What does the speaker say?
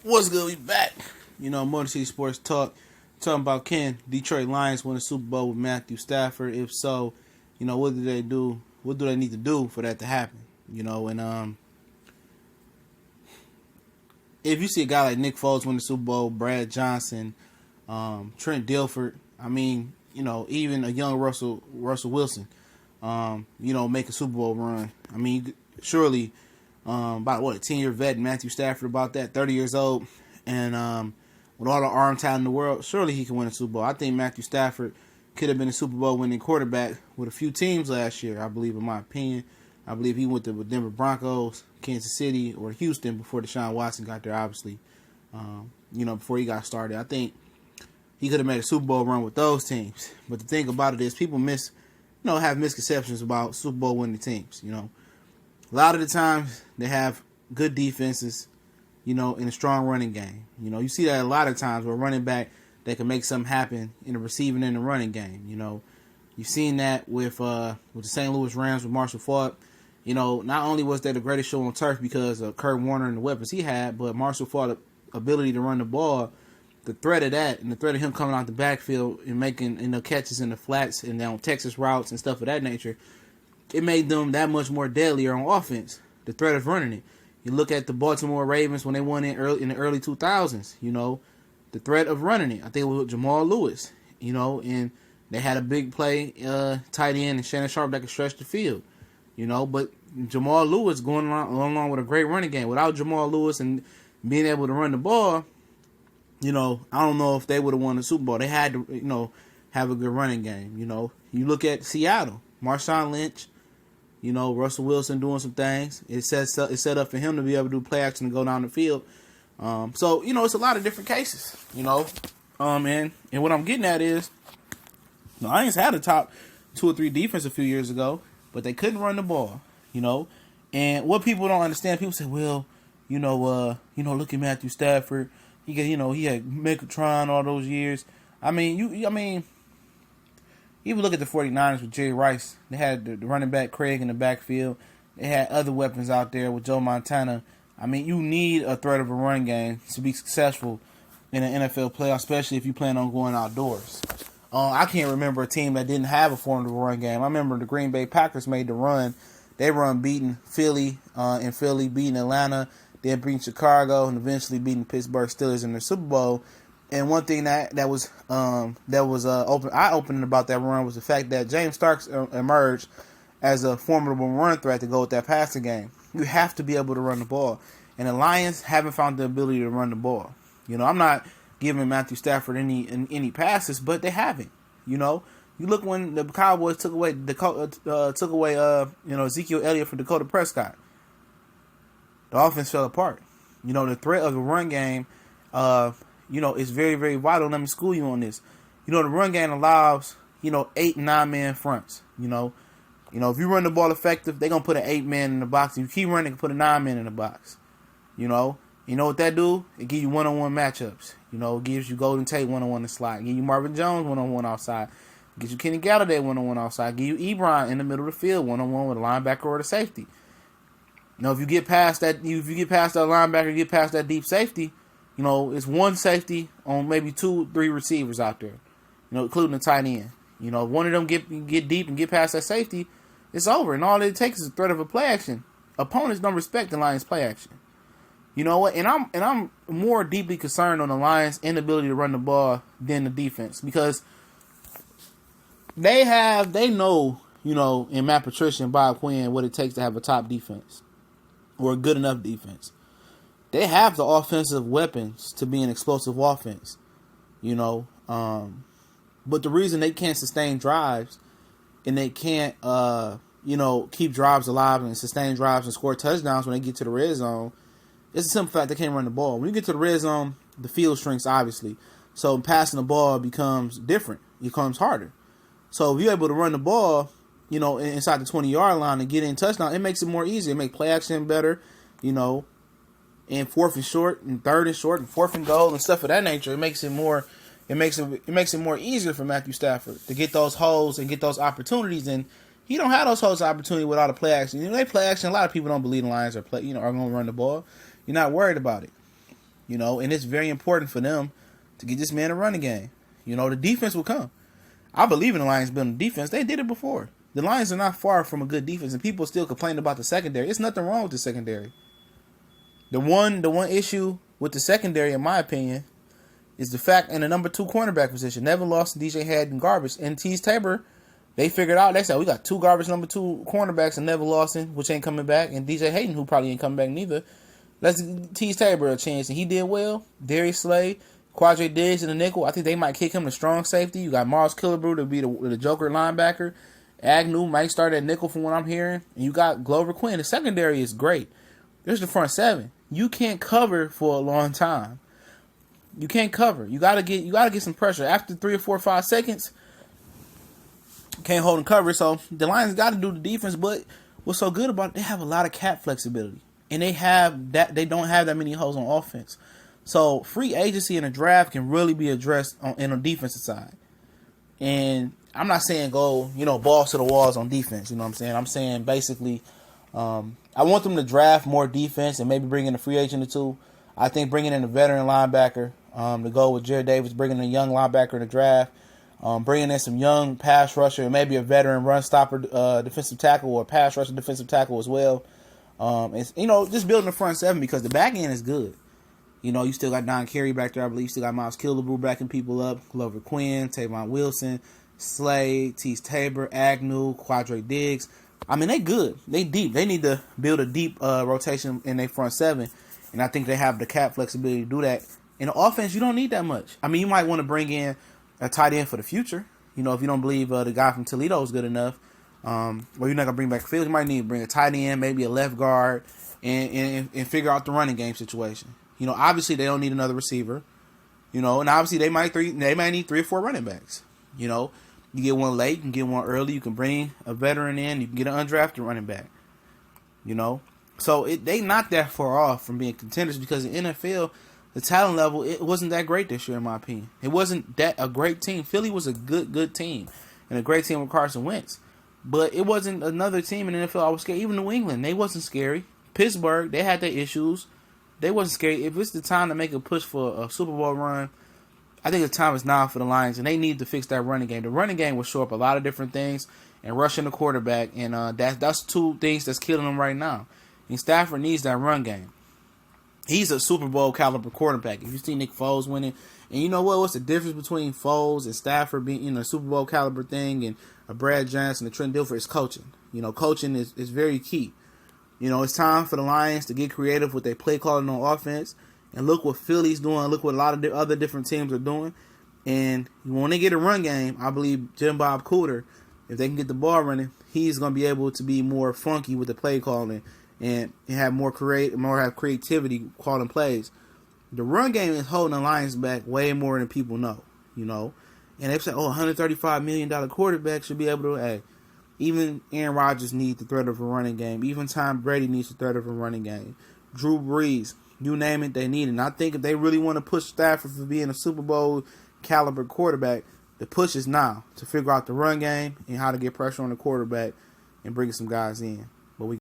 What's good? We back. Motor City Sports Talk. Talking about can Detroit Lions win the Super Bowl with Matthew Stafford? If so, what do they do? What do they need to do for that to happen? If you see a guy like Nick Foles win the Super Bowl, Brad Johnson, Trent Dilfer, even a young Russell Wilson, make a Super Bowl run. Surely, about a 10-year vet, Matthew Stafford, about that, 30 years old, and with all the arm talent in the world, surely he can win a Super Bowl. I think Matthew Stafford could have been a Super Bowl winning quarterback with a few teams last year, I believe, in my opinion. I believe he went to the Denver Broncos, Kansas City, or Houston before Deshaun Watson got there, obviously, before he got started. I think he could have made a Super Bowl run with those teams. But the thing about it is people have misconceptions about Super Bowl winning teams. A lot of the times they have good defenses, in a strong running game. You see that a lot of times where running back, they can make something happen in the receiving and the running game. You've seen that with the St. Louis Rams with Marshall Faulk. Not only was that the greatest show on turf because of Kurt Warner and the weapons he had, but Marshall Faulk's ability to run the ball, the threat of that, and the threat of him coming out the backfield and making catches in the flats and down Texas routes and stuff of that nature, it made them that much more deadlier on offense. The threat of running it. You look at the Baltimore Ravens when they won in the early 2000s. The threat of running it. I think it was with Jamal Lewis. And they had a big play tight end and Shannon Sharp that could stretch the field. But Jamal Lewis going along with a great running game. Without Jamal Lewis and being able to run the ball, I don't know if they would have won the Super Bowl. They had to, have a good running game. You look at Seattle, Marshawn Lynch, Russell Wilson doing some things. It's set up for him to be able to do play action and go down the field. So it's a lot of different cases. And what I'm getting at is, the Lions had a top 2 or 3 defense a few years ago, but they couldn't run the ball. And what people don't understand, people say, well, look at Matthew Stafford. He had Megatron all those years. Even look at the 49ers with Jerry Rice. They had the running back Craig in the backfield. They had other weapons out there with Joe Montana. You need a threat of a run game to be successful in an NFL playoff, especially if you plan on going outdoors. I can't remember a team that didn't have a formidable run game. I remember the Green Bay Packers made the run. They run beating Philly, beating Atlanta, then beating Chicago, and eventually beating Pittsburgh Steelers in the Super Bowl. And one thing that was eye-opening about that run was the fact that James Starks emerged as a formidable run threat to go with that passing game. You have to be able to run the ball. And the Lions haven't found the ability to run the ball. I'm not giving Matthew Stafford any passes, but they haven't. You look when the Cowboys took away Ezekiel Elliott from Dakota Prescott. The offense fell apart. The threat of the run game is very, very vital. Let me school you on this. The run game allows, 8 and 9 man fronts. If you run the ball effective, they're going to put an 8 man in the box. If you keep running, they can put a 9 man in the box. You know what that do? It gives you one-on-one matchups. It gives you Golden Tate one-on-one in the slot. It gives you Marvin Jones one-on-one outside. It gives you Kenny Galladay one-on-one outside. It gives you Ebron in the middle of the field one-on-one with a linebacker or the safety. If you get past that linebacker, get past that deep safety, it's one safety on maybe 2-3 receivers out there, including the tight end. If one of them get deep and get past that safety, it's over. And all it takes is a threat of a play action. Opponents don't respect the Lions' play action. You know what? And I'm more deeply concerned on the Lions' inability to run the ball than the defense, because they know, in Matt Patricia and Bob Quinn what it takes to have a top defense or a good enough defense. They have the offensive weapons to be an explosive offense, but the reason they can't sustain drives and they can't, keep drives alive and sustain drives and score touchdowns when they get to the red zone, it's a simple fact they can't run the ball. When you get to the red zone, the field shrinks, obviously. So passing the ball becomes different. It becomes harder. So if you're able to run the ball, inside the 20-yard line and get in touchdown, it makes it more easy. It makes play action better, and 4th and short and 3rd and short and 4th and goal and stuff of that nature. It makes it more easier for Matthew Stafford to get those holes and get those opportunities. And he don't have those holes of opportunity without a play action. They play action. A lot of people don't believe the Lions are going to run the ball. You're not worried about it. and it's very important for them to get this man a running game. The defense will come. I believe in the Lions building defense. They did it before. The Lions are not far from a good defense, and people still complain about the secondary. It's nothing wrong with the secondary. The one issue with the secondary, in my opinion, is the fact in the number 2 cornerback position, Nevin Lawson, DJ Haddon, garbage, and Tease Tabor. They figured out, they said, we got 2 garbage number 2 cornerbacks, and Nevin Lawson, which ain't coming back, and DJ Hayden, who probably ain't coming back neither. Let's give Tease Tabor a chance, and he did well. Darius Slay, Quadre Diggs in the nickel. I think they might kick him to strong safety. You got Miles Killebrew to be the Joker linebacker. Agnew might start at nickel from what I'm hearing. And you got Glover Quinn. The secondary is great. There's the front 7. You can't cover for a long time. You can't cover. You gotta get some pressure. After 3 or 4 or 5 seconds, can't hold and cover. So the Lions got to do the defense. But what's so good about it, they have a lot of cap flexibility, and they don't have that many holes on offense. So free agency and a draft can really be addressed in the defensive side. And I'm not saying go, balls to the walls on defense. You know what I'm saying? I'm saying basically, I want them to draft more defense and maybe bring in a free agent or 2. I think bringing in a veteran linebacker to go with Jared Davis, bringing in a young linebacker in the draft, bringing in some young pass rusher and maybe a veteran run stopper defensive tackle or pass rusher defensive tackle as well. It's, just building the front 7 because the back end is good. You still got Don Carey back there, I believe. You still got Miles Killebrew backing people up. Glover Quinn, Tavon Wilson, Slade, Tease Tabor, Agnew, Quadre Diggs. I mean, they good. They deep. They need to build a deep rotation in their front 7. And I think they have the cap flexibility to do that. In the offense, you don't need that much. I mean, you might want to bring in a tight end for the future. If you don't believe the guy from Toledo is good enough. Or you're not going to bring back Fields. You might need to bring a tight end, maybe a left guard, and figure out the running game situation. Obviously they don't need another receiver. And obviously they might need 3 or 4 running backs. You get one late, you can get one early, you can bring a veteran in, you can get an undrafted running back. So they not that far off from being contenders because the NFL, the talent level, it wasn't that great this year in my opinion. It wasn't that a great team. Philly was a good team and a great team with Carson Wentz. But it wasn't another team in the NFL I was scared. Even New England, they wasn't scary. Pittsburgh, they had their issues. They wasn't scary. If it's the time to make a push for a Super Bowl run, I think the time is now for the Lions, and they need to fix that running game. The running game will show up a lot of different things, and rushing the quarterback, and that's 2 things that's killing them right now. And Stafford needs that run game. He's a Super Bowl caliber quarterback. If you see Nick Foles winning, and you know what? What's the difference between Foles and Stafford being a Super Bowl caliber thing, and a Brad Johnson and Trent Dilfer is coaching. Coaching is very key. It's time for the Lions to get creative with their play calling on offense. And look what Philly's doing. Look what a lot of the other different teams are doing. And when they get a run game, I believe Jim Bob Cooter, if they can get the ball running, he's going to be able to be more funky with the play calling and have more creativity calling plays. The run game is holding the Lions back way more than people know. And they say, $135 million quarterback should be able to, hey, even Aaron Rodgers needs the threat of a running game. Even Tom Brady needs the threat of a running game. Drew Brees, you name it, they need it. And I think if they really want to push Stafford for being a Super Bowl caliber quarterback, the push is now to figure out the run game and how to get pressure on the quarterback and bring some guys in.